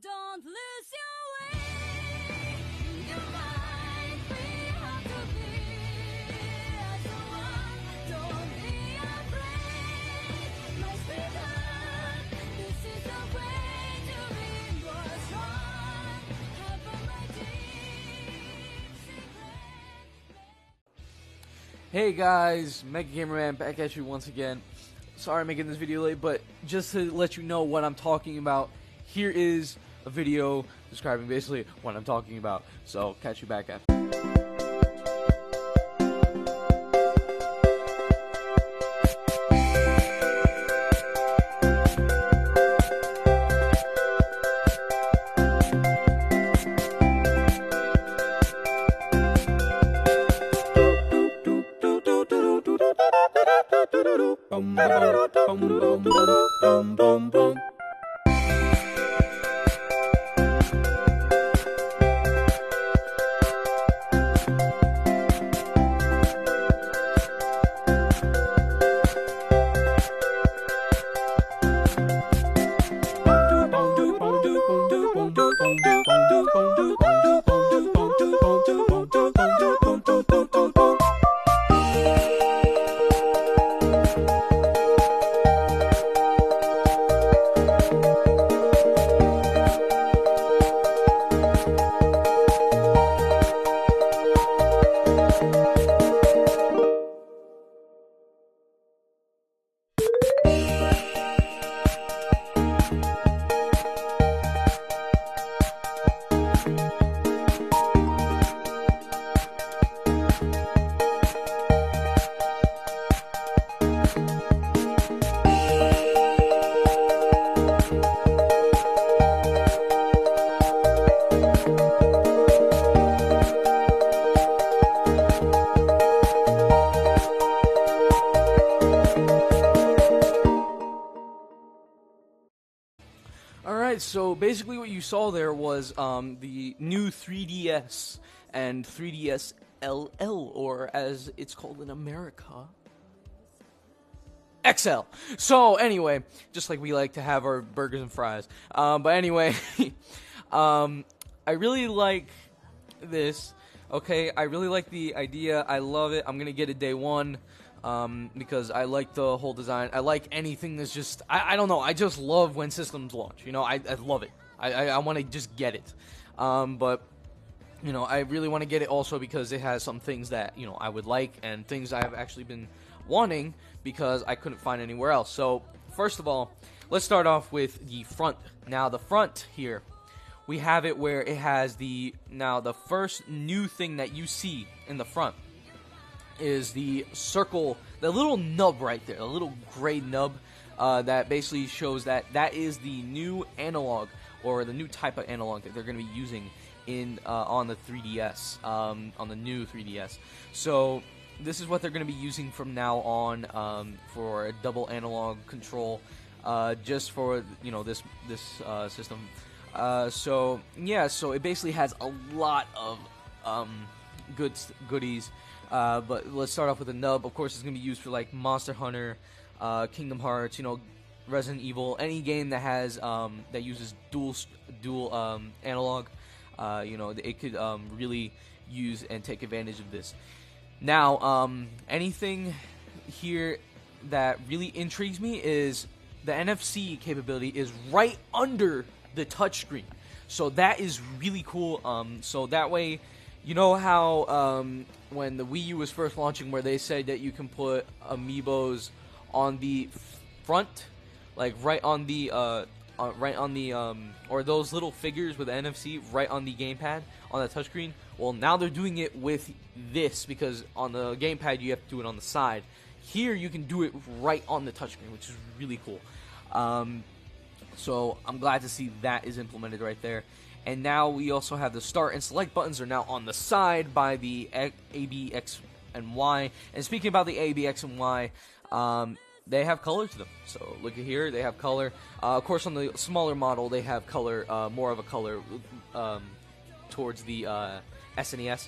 Don't lose your way. Your mind free how to be as the one. Don't be afraid. Let's be done. This is the way to be more strong. Have my deep secret. Hey guys, Mega Gamerman back at you once again. Sorry I'm making this video late, but just to let you know what I'm talking about, here is a video describing basically what I'm talking about. So, catch you back after. Alright, so basically what you saw there was the new 3DS and 3DS LL, or as it's called in America, XL. So anyway, just like we like to have our burgers and fries. But anyway, I really like this. Okay, I really like the idea. I love it. I'm gonna get it day one. Because I like the whole design. I like anything that's just, I don't know, I just love when systems launch, you know, I love it. I want to just get it. But, you know, I really want to get it also because it has some things that, you know, I would like and things I've actually been wanting because I couldn't find anywhere else. So, first of all, let's start off with the front. Now, the front here, we have it where it has the first new thing that you see in the front is the circle, the little nub right there, the little gray nub that basically shows that that is the new analog, or the new type of analog that they're going to be using in on the 3DS, on the new 3DS. So this is what they're going to be using from now on for a double analog control, just for, you know, this system. So yeah, so it basically has a lot of goodies. But let's start off with the nub. Of course, it's going to be used for like Monster Hunter, Kingdom Hearts, you know, Resident Evil, any game that has that uses dual analog. You know, it could really use and take advantage of this. Now, anything here that really intrigues me is the NFC capability is right under the touchscreen. So that is really cool. So that way, you know how when the Wii U was first launching, where they said that you can put amiibos on the front, like right on the or those little figures with the NFC right on the gamepad on the touchscreen. Well, now they're doing it with this, because on the gamepad you have to do it on the side. Here you can do it right on the touchscreen, which is really cool. So I'm glad to see that is implemented right there. And now we also have the start and select buttons are now on the side by the A, B, X, and Y. And speaking about the A, B, X, and Y, they have color to them. So look at here, they have color. Of course, on the smaller model, they have color, more of a color towards the SNES,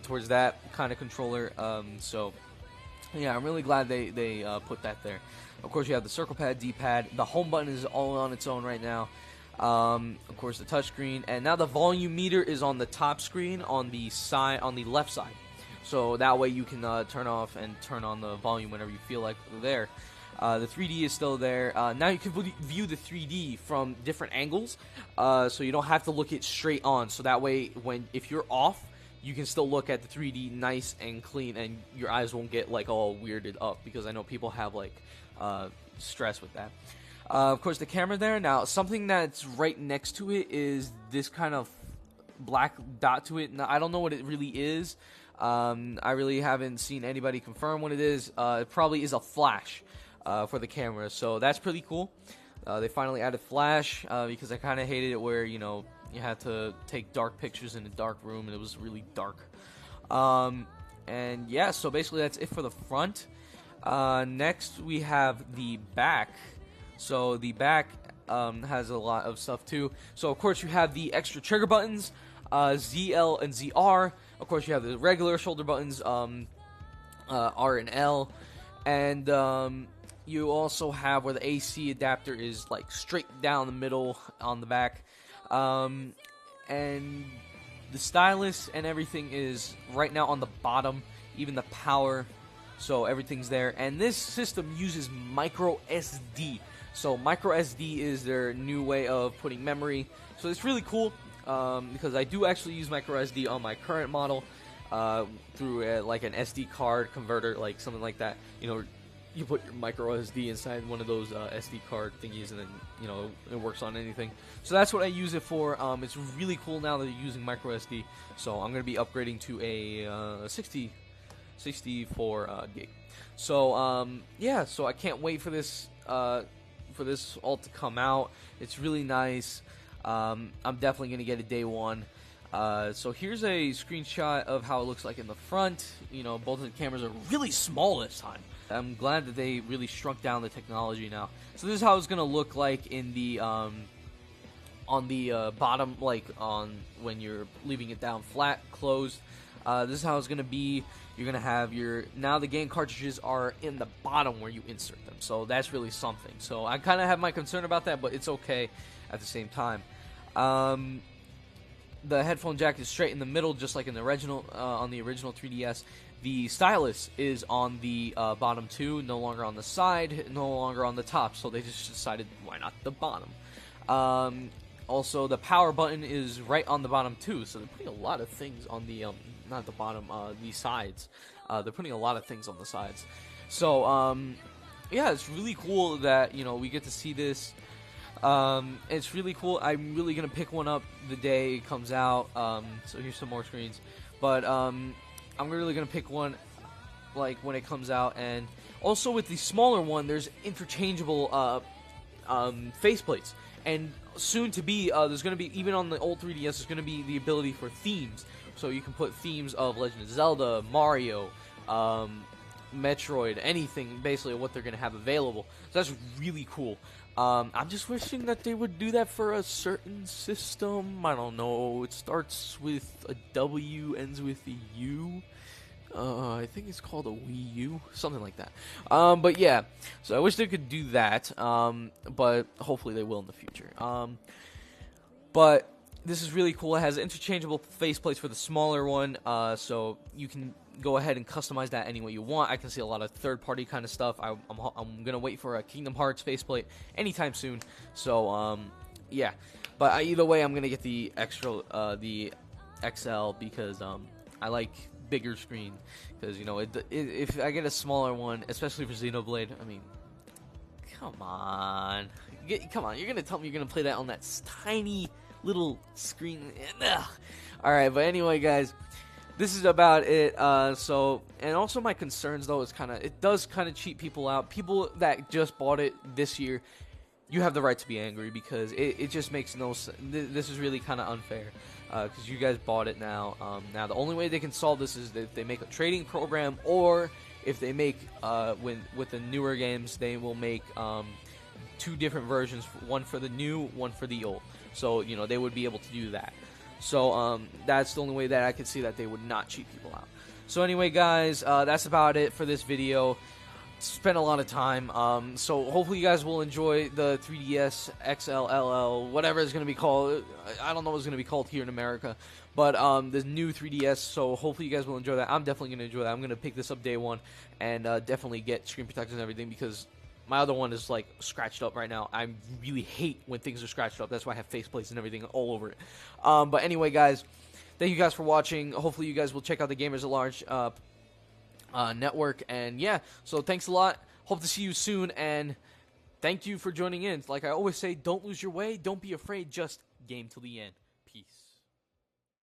towards that kind of controller. So yeah, I'm really glad they put that there. Of course, you have the circle pad, D-pad. The home button is all on its own right now. Of course, the touchscreen, and now the volume meter is on the top screen on the side, on the left side. So that way you can turn off and turn on the volume whenever you feel like there. The 3D is still there. Now you can view the 3D from different angles, so you don't have to look it straight on. So that way, if you're off, you can still look at the 3D nice and clean, and your eyes won't get like all weirded up, because I know people have like stress with that. Of course, the camera there. Now, something that's right next to it is this kind of black dot to it. Now, I don't know what it really is. I really haven't seen anybody confirm what it is. It probably is a flash for the camera, so that's pretty cool. They finally added flash, because I kind of hated it where, you know, you had to take dark pictures in a dark room and it was really dark. And yeah, so basically that's it for the front. Next we have the back. So the back has a lot of stuff too. So of course you have the extra trigger buttons, ZL and ZR. Of course you have the regular shoulder buttons, R and L, and you also have where the AC adapter is like straight down the middle on the back, and the stylus and everything is right now on the bottom, even the power, so everything's there. And this system uses micro SD. So micro SD is their new way of putting memory. So it's really cool, because I do actually use micro SD on my current model through like an SD card converter, like something like that. You know, you put your micro SD inside one of those SD card thingies, and then, you know, it works on anything. So that's what I use it for. It's really cool now that you're using micro SD. So I'm going to be upgrading to a 64 gig. So yeah, so I can't wait for this all to come out. It's really nice. I'm definitely going to get it day one. So here's a screenshot of how it looks like in the front. You know, both of the cameras are really small this time. I'm glad that they really shrunk down the technology now. So this is how it's going to look like in the on the bottom, like on when you're leaving it down flat, closed. This is how it's going to be. You're going to have now the game cartridges are in the bottom where you insert them. So that's really something. So I kind of have my concern about that, but it's okay at the same time. The headphone jack is straight in the middle, just like in the original on the original 3DS. The stylus is on the bottom too, no longer on the side, no longer on the top. So they just decided, why not the bottom? Also, the power button is right on the bottom too. So they're putting a lot of things on the not the bottom, the sides. They're putting a lot of things on the sides. So yeah, it's really cool that, you know, we get to see this. It's really cool. I'm really gonna pick one up the day it comes out. So here's some more screens, but I'm really gonna pick one like when it comes out. And also with the smaller one, there's interchangeable faceplates, and soon to be there's gonna be, even on the old 3DS, there's gonna be the ability for themes. So you can put themes of Legend of Zelda, Mario, Metroid, anything basically what they're gonna have available. So that's really cool. I'm just wishing that they would do that for a certain system. I don't know. It starts with a W, ends with a U. I think it's called a Wii U, something like that. But yeah, so I wish they could do that. But hopefully they will in the future. But this is really cool. It has interchangeable faceplates for the smaller one, so you can go ahead and customize that any way you want. I can see a lot of third-party kind of stuff. I'm gonna wait for a Kingdom Hearts faceplate anytime soon. So yeah, but either way, I'm gonna get the the XL, because I like bigger screen. Because, you know, if I get a smaller one, especially for Xenoblade, I mean, come on, you're gonna tell me you're gonna play that on that tiny little screen. Alright, but anyway, guys, this is about it. So, and also my concerns, though, is it does kind of cheat people out. People that just bought it this year, you have the right to be angry, because it just makes no sense. This is really kind of unfair, because you guys bought it now. Now, the only way they can solve this is if they make a trading program, or if they make, with the newer games, they will make two different versions, one for the new, one for the old. So, you know, they would be able to do that. So, that's the only way that I could see that they would not cheat people out. So anyway, guys, that's about it for this video. spent a lot of time. So hopefully you guys will enjoy the 3DS XLLL, whatever it's going to be called. I don't know what it's going to be called here in America, but the new 3DS. So hopefully you guys will enjoy that. I'm definitely going to enjoy that. I'm going to pick this up day one and definitely get screen protectors and everything because my other one is like scratched up right now. I really hate when things are scratched up. That's why I have faceplates and everything all over it. But anyway, guys, thank you guys for watching. Hopefully you guys will check out the Gamers at Large network. And yeah, so thanks a lot. Hope to see you soon. And thank you for joining in. Like I always say, don't lose your way. Don't be afraid. Just game till the end. Peace.